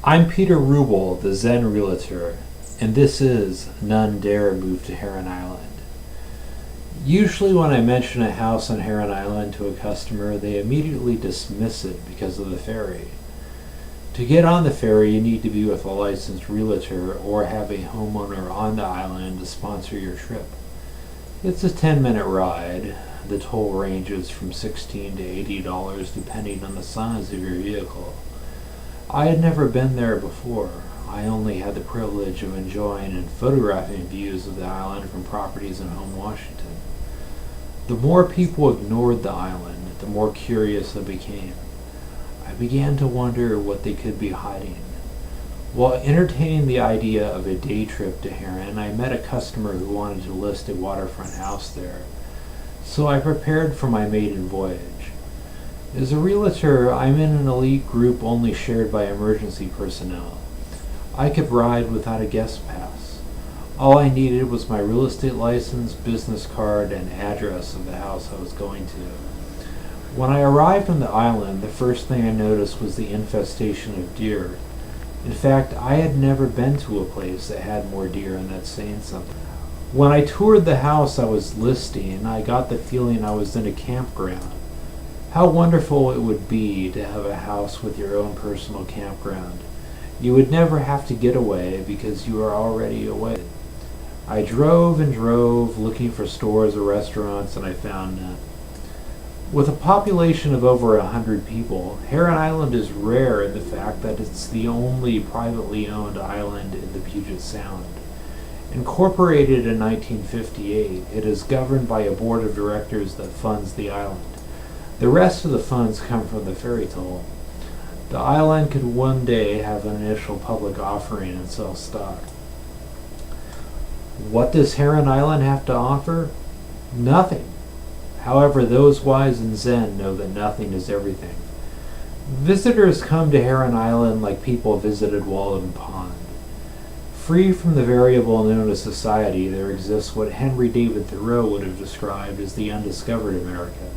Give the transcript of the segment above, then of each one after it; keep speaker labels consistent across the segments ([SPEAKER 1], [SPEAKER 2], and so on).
[SPEAKER 1] I'm Peter Rubel, the Zen Realtor, and this is None Dare Move to Heron Island. Usually when I mention a house on Heron Island to a customer, they immediately dismiss it because of the ferry. To get on the ferry, you need to be with a licensed realtor or have a homeowner on the island to sponsor your trip. It's a 10-minute ride. The toll ranges from $16 to $80 depending on the size of your vehicle. I had never been there before. I only had the privilege of enjoying and photographing views of the island from properties in home Washington. The more people ignored the island, the more curious I became. I began to wonder what they could be hiding. While entertaining the idea of a day trip to Heron, I met a customer who wanted to list a waterfront house there. So I prepared for my maiden voyage. As a realtor, I'm in an elite group only shared by emergency personnel. I could ride without a guest pass. All I needed was my real estate license, business card, and address of the house I was going to. When I arrived on the island, the first thing I noticed was the infestation of deer. In fact, I had never been to a place that had more deer, and that's saying something. When I toured the house I was listing, I got the feeling I was in a campground. How wonderful it would be to have a house with your own personal campground. You would never have to get away because you are already away. I drove and drove looking for stores or restaurants, and I found none. With a population of over 100 people, Heron Island is rare in the fact that it's the only privately owned island in the Puget Sound. Incorporated in 1958, it is governed by a board of directors that funds the island. The rest of the funds come from the ferry toll. The island could one day have an initial public offering and sell stock. What does Heron Island have to offer? Nothing. However, those wise in Zen know that nothing is everything. Visitors come to Heron Island like people visited Walden Pond. Free from the variable known as society, there exists what Henry David Thoreau would have described as the undiscovered America.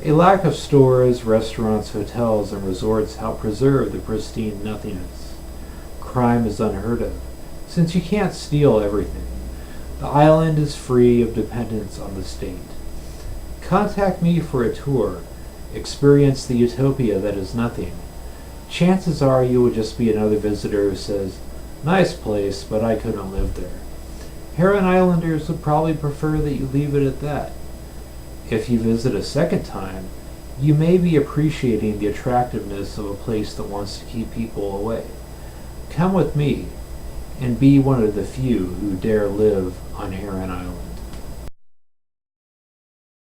[SPEAKER 1] A lack of stores, restaurants, hotels, and resorts help preserve the pristine nothingness. Crime is unheard of, since you can't steal everything. The island is free of dependence on the state. Contact me for a tour. Experience the utopia that is nothing. Chances are you will just be another visitor who says, "Nice place, but I couldn't live there." Heron Islanders would probably prefer that you leave it at that. If you visit a second time, you may be appreciating the attractiveness of a place that wants to keep people away. Come with me and be one of the few who dare live on Heron Island.